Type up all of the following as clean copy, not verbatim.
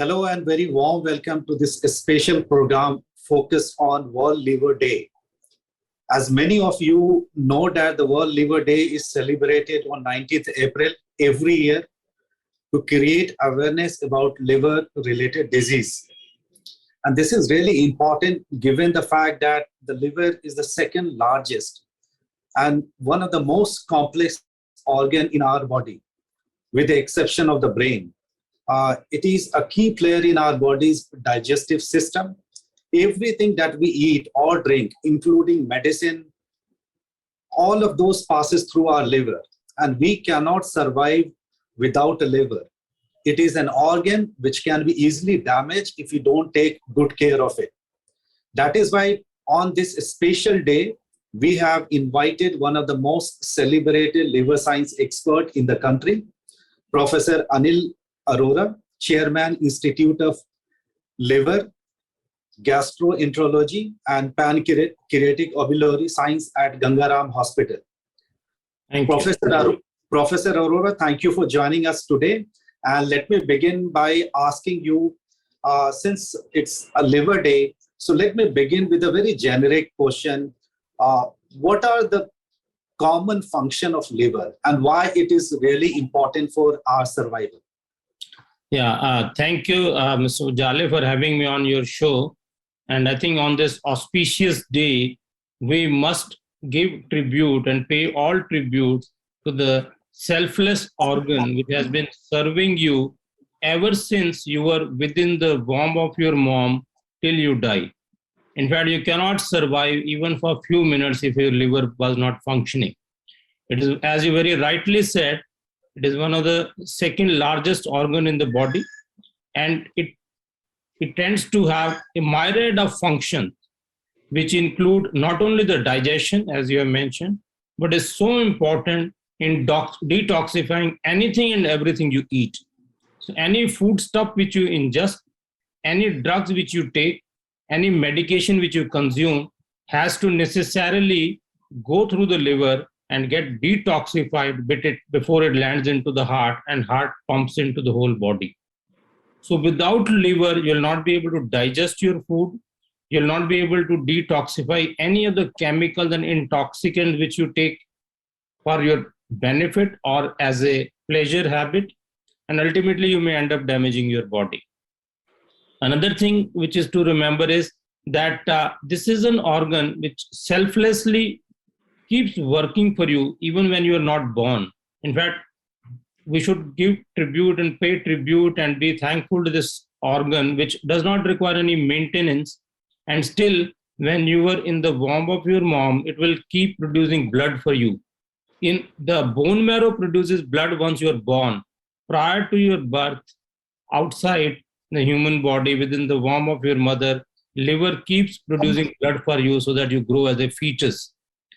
Hello and very warm welcome to this special program focused on World Liver Day. As many of you know that the World Liver Day is celebrated on 19th April every year to create awareness about liver-related disease. And this is really important given the fact that the liver is the second largest and one of the most complex organ in our body, with the exception of the brain. It is a key player in our body's digestive system. Everything that we eat or drink, including medicine, all of those passes through our liver, and we cannot survive without a liver. It is an organ which can be easily damaged if you don't take good care of it. That is why on this special day, we have invited one of the most celebrated liver science experts in the country, Professor Anil Arora, Chairman, Institute of Liver, Gastroenterology and Pancreaticobiliary Science at Ganga Ram Hospital. Professor Arora, thank you for joining us today. And let me begin by asking you, since it's a liver day, so let me begin with a very generic question. What are the common function of liver and why it is really important for our survival? Yeah, thank you, Mr. Ujaley, for having me on your show. And I think on this auspicious day, we must give tribute and pay all tribute to the selfless organ which has been serving you ever since you were within the womb of your mom till you die. In fact, you cannot survive even for a few minutes if your liver was not functioning. It is, as you very rightly said, it is one of the second largest organ in the body, and it tends to have a myriad of functions, which include not only the digestion, as you have mentioned, but is so important in detoxifying anything and everything you eat. So any food stuff which you ingest, any drugs which you take, any medication which you consume has to necessarily go through the liver and get detoxified before it lands into the heart, and heart pumps into the whole body. So without liver, you'll not be able to digest your food. You'll not be able to detoxify any of the chemicals and intoxicants which you take for your benefit or as a pleasure habit. And ultimately, you may end up damaging your body. Another thing which is to remember is that this is an organ which selflessly keeps working for you even when you are not born. In fact, we should give tribute and pay tribute and be thankful to this organ, which does not require any maintenance. And still, when you were in the womb of your mom, it will keep producing blood for you. In the bone marrow produces blood once you are born. Prior to your birth, outside the human body, within the womb of your mother, liver keeps producing blood for you so that you grow as a fetus.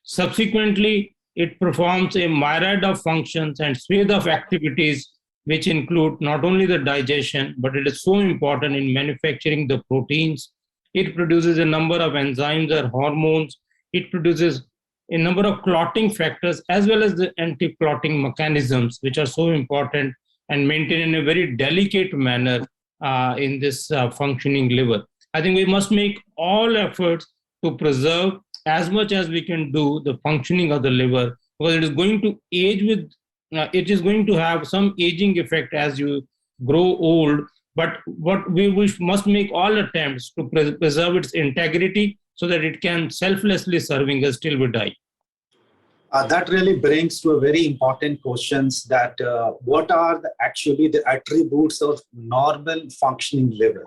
Subsequently, it performs a myriad of functions and swathe of activities which include not only the digestion, but it is so important in manufacturing the proteins. It produces a number of enzymes or hormones. It produces a number of clotting factors as well as the anti-clotting mechanisms, which are so important and maintained in a very delicate manner in this functioning liver. I think we must make all efforts to preserve as much as we can do the functioning of the liver, because it is going to age with, it is going to have some aging effect as you grow old. But what we must make all attempts to preserve its integrity so that it can selflessly serving us till we die. That really brings to a very important questions that what are actually the attributes of normal functioning liver?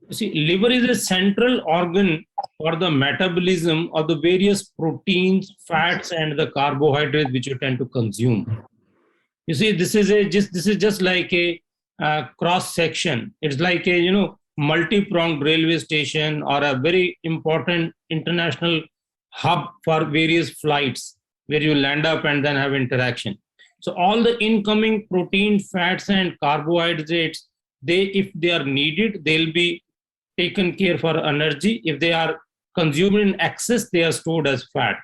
See, liver is a central organ for the metabolism of the various proteins, fats, and the carbohydrates which you tend to consume. You see, this is just like a cross section. It's like a multi-pronged railway station or a very important international hub for various flights where you land up and then have interaction. So all the incoming protein, fats, and carbohydrates, if they are needed, they'll be taken care for energy. If they are consumed in excess, they are stored as fat.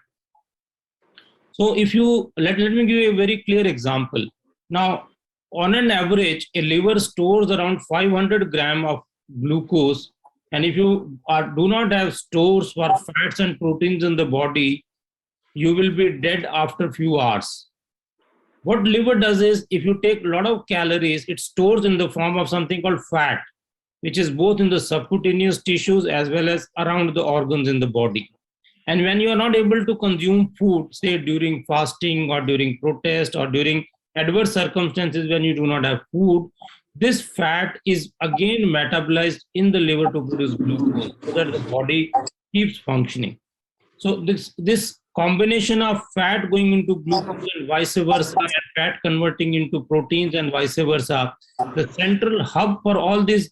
So if you let me give you a very clear example. Now, on an average, a liver stores around 500 gram of glucose. And if you do not have stores for fats and proteins in the body, you will be dead after few hours. What liver does is, if you take a lot of calories, it stores in the form of something called fat, which is both in the subcutaneous tissues as well as around the organs in the body. And when you are not able to consume food, say during fasting or during protest or during adverse circumstances when you do not have food, this fat is again metabolized in the liver to produce glucose so that the body keeps functioning. So this combination of fat going into glucose and vice versa, and fat converting into proteins and vice versa, the central hub for all these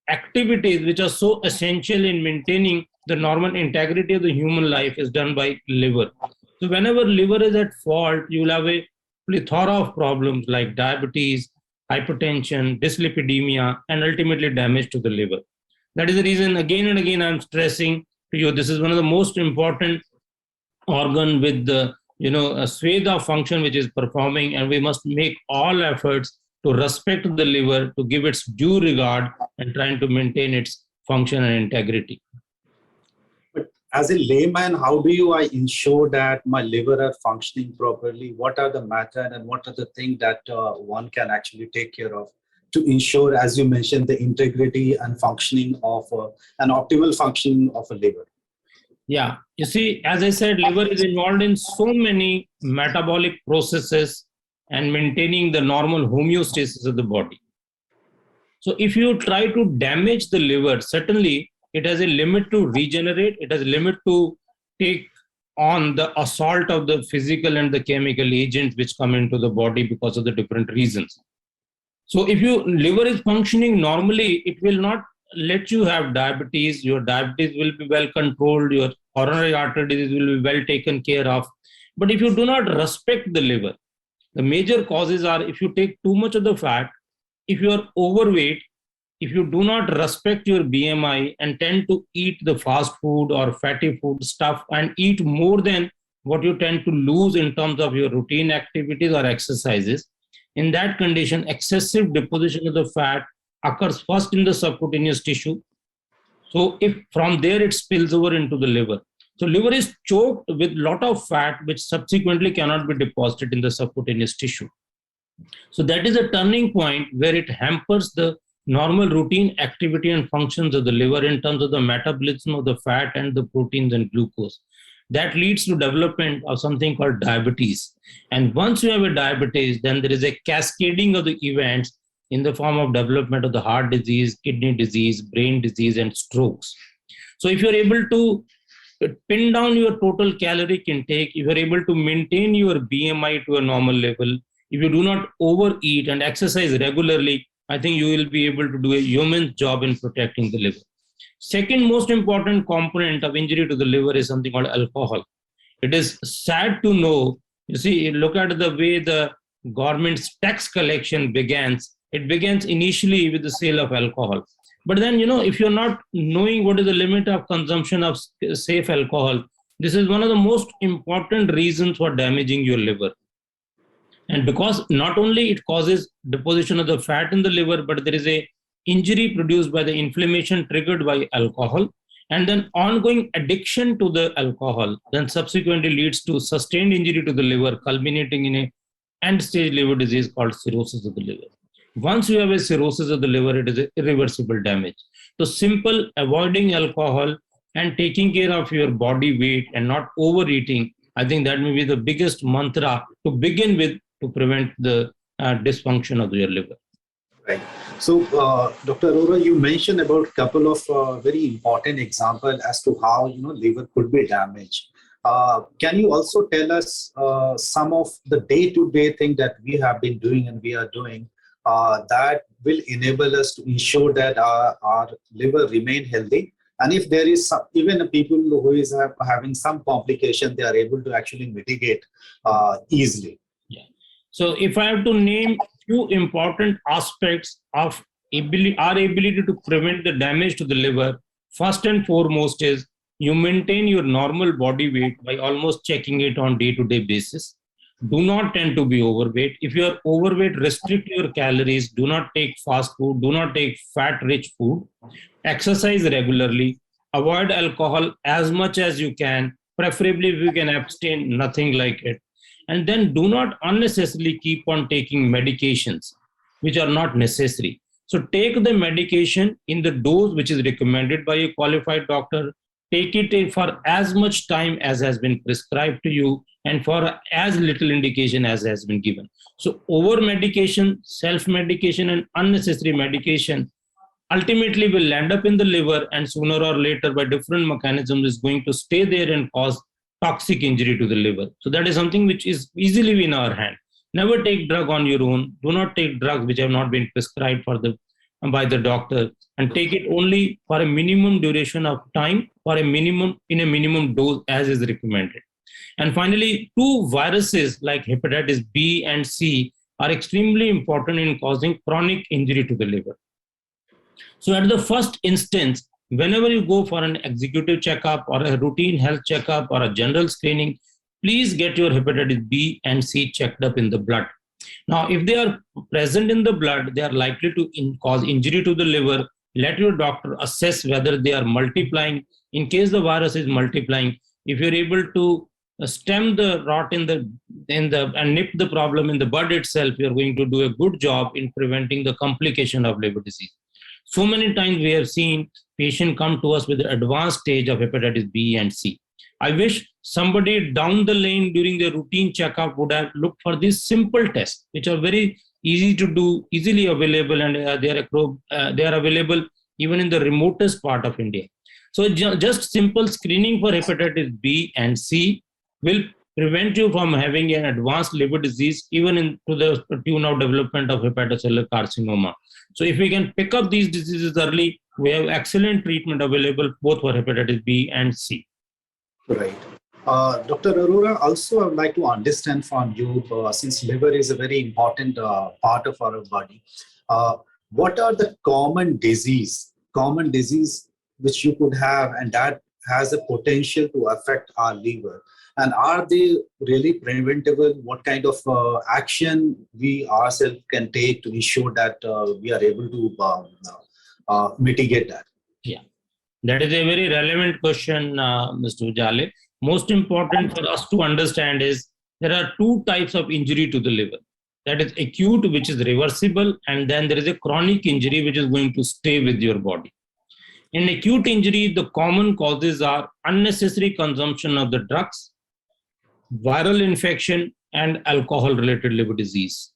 activities which are so essential in maintaining the normal integrity of the human life is done by liver. So whenever liver is at fault, you will have a plethora of problems like diabetes, hypertension, dyslipidemia, and ultimately damage to the liver. That is the reason again and again I'm stressing to you, this is one of the most important organ with the a swathe of function which is performing, and we must make all efforts to respect the liver, to give its due regard and trying to maintain its function and integrity. But as a layman, how do I ensure that my liver are functioning properly? What are the method and what are the things that one can actually take care of to ensure, as you mentioned, the integrity and functioning of an optimal functioning of a liver? Yeah, you see, as I said, liver is involved in so many metabolic processes and maintaining the normal homeostasis of the body. So if you try to damage the liver, certainly it has a limit to regenerate, it has a limit to take on the assault of the physical and the chemical agents which come into the body because of the different reasons. So if your liver is functioning normally, it will not let you have diabetes. Your diabetes will be well controlled, your coronary artery disease will be well taken care of. But if you do not respect the liver, the major causes are if you take too much of the fat, if you are overweight, if you do not respect your BMI and tend to eat the fast food or fatty food stuff and eat more than what you tend to lose in terms of your routine activities or exercises, in that condition, excessive deposition of the fat occurs first in the subcutaneous tissue. So if from there it spills over into the liver. So liver is choked with lot of fat which subsequently cannot be deposited in the subcutaneous tissue. So that is a turning point where it hampers the normal routine activity and functions of the liver in terms of the metabolism of the fat and the proteins and glucose. That leads to development of something called diabetes. And once you have a diabetes, then there is a cascading of the events in the form of development of the heart disease, kidney disease, brain disease, and strokes. So if you're able to pin down your total caloric intake, if you're able to maintain your BMI to a normal level, if you do not overeat and exercise regularly, I think you will be able to do a yeoman's job in protecting the liver. Second most important component of injury to the liver is something called alcohol. It is sad to know, you see, look at the way the government's tax collection begins. It begins initially with the sale of alcohol. But then, if you're not knowing what is the limit of consumption of safe alcohol, this is one of the most important reasons for damaging your liver. And because not only it causes deposition of the fat in the liver, but there is a injury produced by the inflammation triggered by alcohol, and then ongoing addiction to the alcohol then subsequently leads to sustained injury to the liver, culminating in a end-stage liver disease called cirrhosis of the liver. Once you have a cirrhosis of the liver, it is irreversible damage. So simple avoiding alcohol and taking care of your body weight and not overeating, I think that may be the biggest mantra to begin with to prevent the dysfunction of your liver. Right. So, Dr. Arora, you mentioned about a couple of very important examples as to how liver could be damaged. Can you also tell us some of the day-to-day thing that we have been doing and we are doing that will enable us to ensure that our liver remain healthy? And if there is even people who is having some complication, they are able to actually mitigate easily. Yeah. So if I have to name few important aspects of our ability to prevent the damage to the liver, first and foremost is you maintain your normal body weight by almost checking it on day-to-day basis. do not tend to be overweight. If you are overweight, restrict your calories. Do not take fast food. Do not take fat-rich food. Exercise regularly. Avoid alcohol as much as you can. Preferably, if you can abstain, nothing like it. And then do not unnecessarily keep on taking medications which are not necessary. So take the medication in the dose which is recommended by a qualified doctor. Take it for as much time as has been prescribed to you and for as little indication as has been given. So over medication, self-medication and unnecessary medication ultimately will land up in the liver, and sooner or later by different mechanisms is going to stay there and cause toxic injury to the liver. So that is something which is easily in our hand. Never take drug on your own. Do not take drugs which have not been prescribed by the doctor, and take it only for a minimum duration of time, for a minimum dose as is recommended. And finally, two viruses like hepatitis B and C are extremely important in causing chronic injury to the liver. So at the first instance, whenever you go for an executive checkup or a routine health checkup or a general screening, please get your hepatitis B and C checked up in the blood. Now, if they are present in the blood, they are likely to cause injury to the liver. Let your doctor assess whether they are multiplying. In case the virus is multiplying, if you're able to stem the rot and nip the problem in the bud itself, you're going to do a good job in preventing the complication of liver disease. So many times we have seen patients come to us with the advanced stage of hepatitis B and C. I wish somebody down the lane during the routine checkup would have looked for these simple tests, which are very easy to do, easily available, and they are available even in the remotest part of India. So just simple screening for hepatitis B and C will prevent you from having an advanced liver disease, even to the tune of development of hepatocellular carcinoma. So if we can pick up these diseases early, we have excellent treatment available both for hepatitis B and C. Right. Dr. Arora, also I would like to understand from you, since liver is a very important part of our body, what are the common disease which you could have and that has a potential to affect our liver? And are they really preventable? What kind of action we ourselves can take to ensure that we are able to mitigate that? Yeah, that is a very relevant question, Mr. Ujaley. Most important for us to understand is there are two types of injury to the liver. That is acute, which is reversible, and then there is a chronic injury, which is going to stay with your body. In acute injury, the common causes are unnecessary consumption of the drugs, viral infection, and alcohol-related liver disease.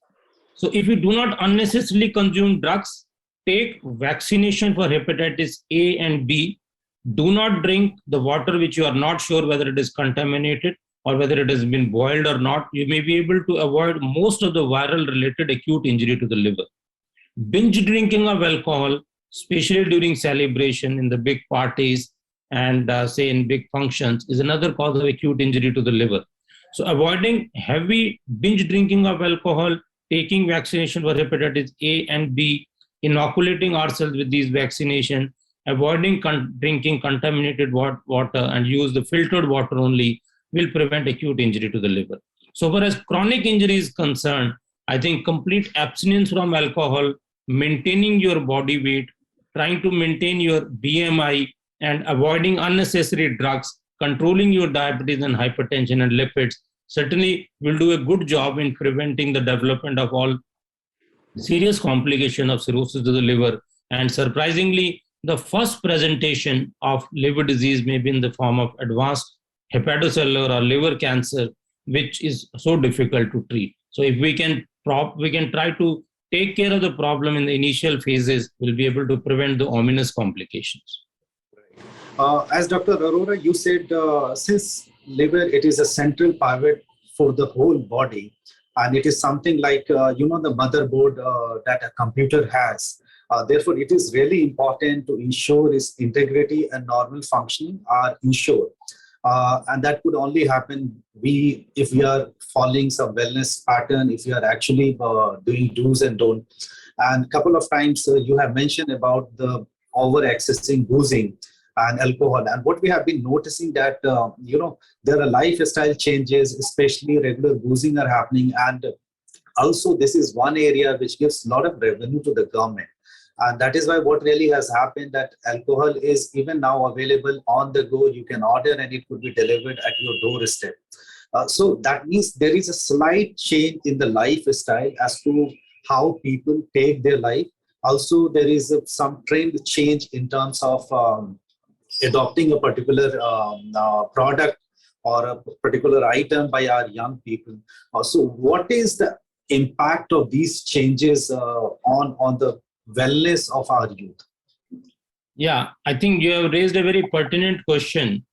So if you do not unnecessarily consume drugs, take vaccination for hepatitis A and B. Do not drink the water which you are not sure whether it is contaminated or whether it has been boiled or not. You may be able to avoid most of the viral-related acute injury to the liver. Binge drinking of alcohol, especially during celebration in the big parties and say in big functions, is another cause of acute injury to the liver. So avoiding heavy binge drinking of alcohol, taking vaccination for hepatitis A and B, inoculating ourselves with these vaccinations, avoiding drinking contaminated water and use the filtered water only will prevent acute injury to the liver. So far as chronic injury is concerned, I think complete abstinence from alcohol, maintaining your body weight, trying to maintain your BMI and avoiding unnecessary drugs, controlling your diabetes and hypertension and lipids certainly will do a good job in preventing the development of all serious complication of cirrhosis of the liver. And surprisingly, the first presentation of liver disease may be in the form of advanced hepatocellular or liver cancer, which is so difficult to treat. So if we can try to take care of the problem in the initial phases, we'll be able to prevent the ominous complications. As Dr. Arora, you said, since liver, it is a central pivot for the whole body, and it is something like, the motherboard that a computer has. Therefore, it is really important to ensure its integrity and normal functioning are ensured. And that could only happen if we are following some wellness pattern, if we are actually doing do's and don'ts. And a couple of times you have mentioned about the over-accessing boozing. and alcohol. And what we have been noticing that, there are lifestyle changes, especially regular boozing are happening. And also, this is one area which gives a lot of revenue to the government. And that is why what really has happened, that alcohol is even now available on the go. You can order and it could be delivered at your doorstep. So that means there is a slight change in the lifestyle as to how people take their life. Also, there is some trend change in terms of adopting a particular product or a particular item by our young people. So what is the impact of these changes on the wellness of our youth? Yeah, I think you have raised a very pertinent question.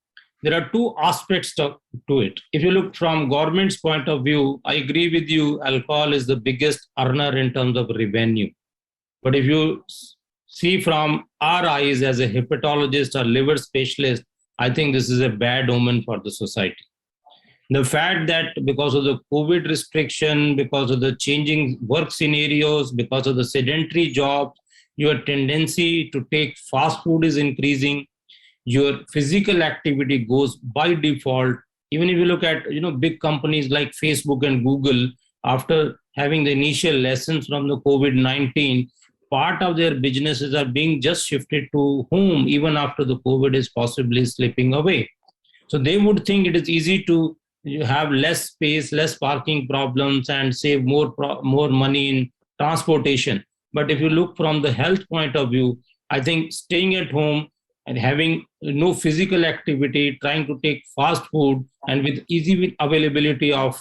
There are two aspects to it. If you look from government's point of view, I agree with you, alcohol is the biggest earner in terms of revenue. But if you see from our eyes as a hepatologist or liver specialist, I think this is a bad omen for the society. The fact that because of the COVID restriction, because of the changing work scenarios, because of the sedentary jobs, your tendency to take fast food is increasing. Your physical activity goes by default. Even if you look at big companies like Facebook and Google, after having the initial lessons from the COVID-19, part of their businesses are being just shifted to home even after the COVID is possibly slipping away. So they would think it is easy to have less space, less parking problems, and save more money in transportation. But if you look from the health point of view, I think staying at home and having no physical activity, trying to take fast food, and with easy availability of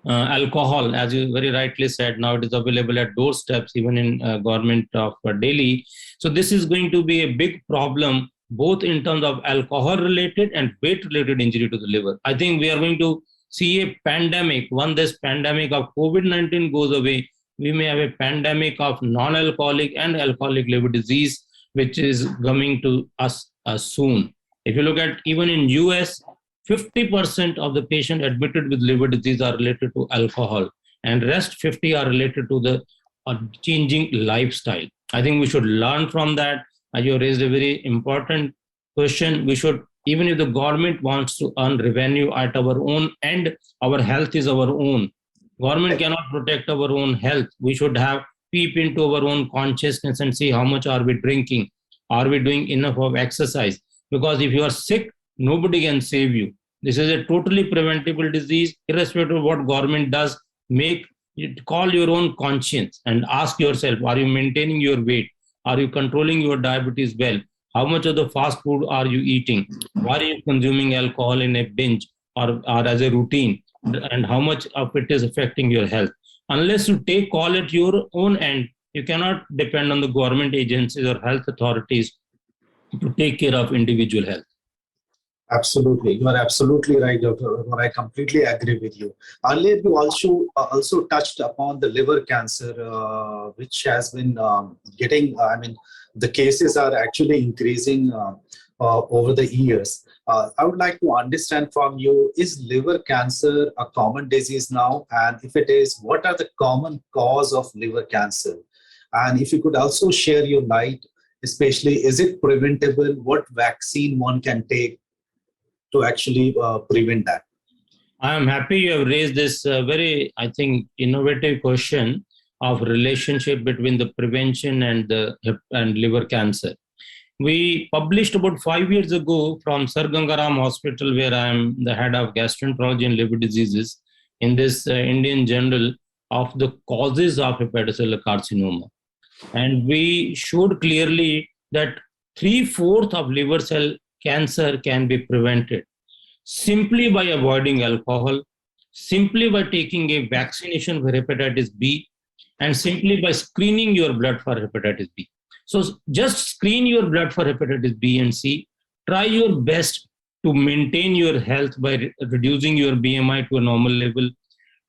alcohol, as you very rightly said, now it is available at doorsteps, even in government of Delhi. So this is going to be a big problem, both in terms of alcohol-related and weight-related injury to the liver. I think we are going to see a pandemic. Once this pandemic of COVID-19 goes away, we may have a pandemic of non-alcoholic and alcoholic liver disease, which is coming to us soon. If you look at even in US, 50% of the patients admitted with liver disease are related to alcohol, and rest 50 are related to the changing lifestyle. I think we should learn from that. You raised a very important question. We should, even if the government wants to earn revenue at our own end, our health is our own. Government cannot protect our own health. We should have peep into our own consciousness and see how much are we drinking. Are we doing enough of exercise? Because if you are sick, nobody can save you. This is a totally preventable disease, irrespective of what government does. Call your own conscience and ask yourself, are you maintaining your weight? Are you controlling your diabetes well? How much of the fast food are you eating? Why are you consuming alcohol in a binge or as a routine? And how much of it is affecting your health? Unless you take call at your own end, you cannot depend on the government agencies or health authorities to take care of individual health. Absolutely. You are absolutely right, Dr. Arora. I completely agree with you. Earlier, you also touched upon the liver cancer, which has been the cases are actually increasing over the years. I would like to understand from you, is liver cancer a common disease now? And if it is, what are the common cause of liver cancer? And if you could also share your light, especially, is it preventable? What vaccine one can take to actually prevent that? I am happy you have raised this very, I think, innovative question of relationship between the prevention and liver cancer. We published about 5 years ago from Sir Ganga Ram Hospital, where I am the head of gastroenterology and liver diseases, in this Indian Journal, of the causes of hepatocellular carcinoma. And we showed clearly that 3/4 of liver cell cancer can be prevented simply by avoiding alcohol, simply by taking a vaccination for hepatitis B, and simply by screening your blood for hepatitis B. So just screen your blood for hepatitis B and C. Try your best to maintain your health by reducing your BMI to a normal level.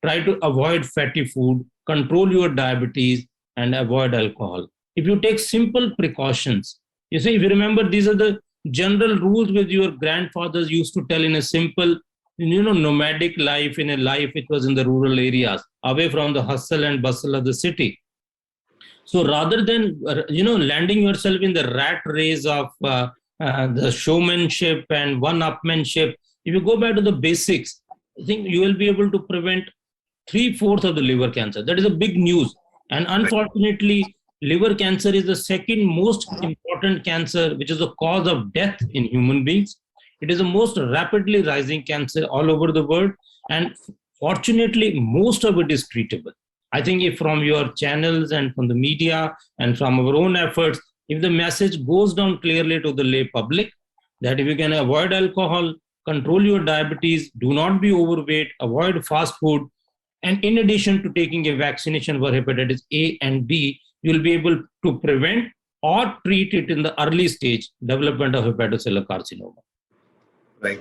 Try to avoid fatty food, control your diabetes, and avoid alcohol. If you take simple precautions, you see, if you remember, these are the general rules which your grandfathers used to tell in a simple, nomadic life, in a life which was in the rural areas, away from the hustle and bustle of the city. So rather than, landing yourself in the rat race of the showmanship and one-upmanship. If you go back to the basics, I think you will be able to prevent 3/4 of the liver cancer. That is a big news. And unfortunately, liver cancer is the second most important cancer, which is the cause of death in human beings. It is the most rapidly rising cancer all over the world. And fortunately, most of it is treatable. I think if from your channels and from the media and from our own efforts, if the message goes down clearly to the lay public, that if you can avoid alcohol, control your diabetes, do not be overweight, avoid fast food, and in addition to taking a vaccination for hepatitis A and B, you will be able to prevent or treat it in the early stage development of hepatocellular carcinoma. Right.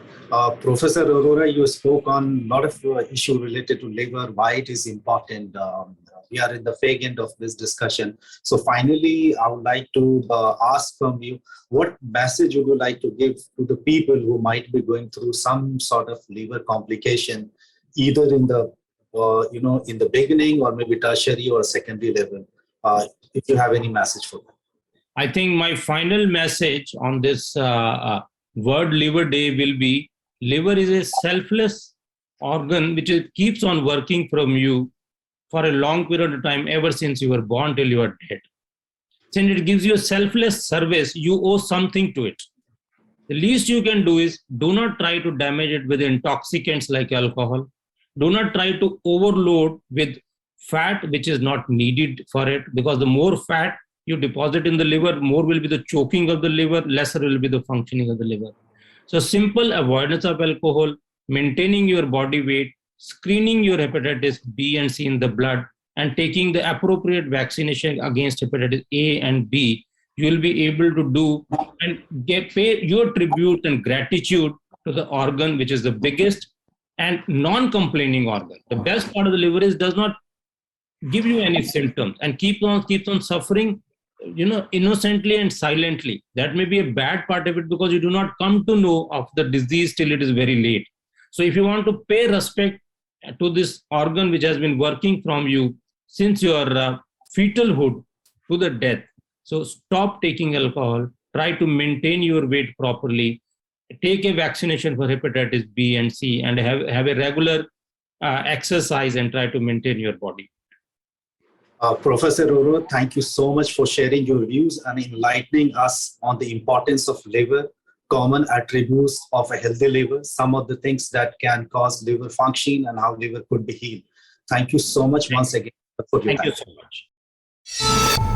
Professor Arora, you spoke on a lot of issue related to liver, why it is important. We are in the fag end of this discussion. So finally, I would like to ask from you, what message would you like to give to the people who might be going through some sort of liver complication, either in the in the beginning or maybe tertiary or secondary level? If you have any message for them. I think my final message on this World Liver Day will be: liver is a selfless organ which keeps on working from you for a long period of time, ever since you were born till you are dead. Since it gives you a selfless service, you owe something to it. The least you can do is do not try to damage it with intoxicants like alcohol. Do not try to overload with fat which is not needed for it, because the more fat you deposit in the liver, more will be the choking of the liver, lesser will be the functioning of the liver. So simple avoidance of alcohol, maintaining your body weight, screening your hepatitis B and C in the blood, and taking the appropriate vaccination against hepatitis A and B, you will be able to do and pay your tribute and gratitude to the organ which is the biggest and non-complaining organ. The best part of the liver is does not give you any symptoms and keeps on suffering, innocently and silently. That may be a bad part of it, because you do not come to know of the disease till it is very late. So if you want to pay respect to this organ which has been working from you since your fetalhood to the death, so stop taking alcohol, try to maintain your weight properly, take a vaccination for hepatitis B and C, and have a regular exercise and try to maintain your body. Professor Arora, thank you so much for sharing your views and enlightening us on the importance of liver, common attributes of a healthy liver, some of the things that can cause liver function and how liver could be healed. Thank you so much once again for your time. Thank you so much.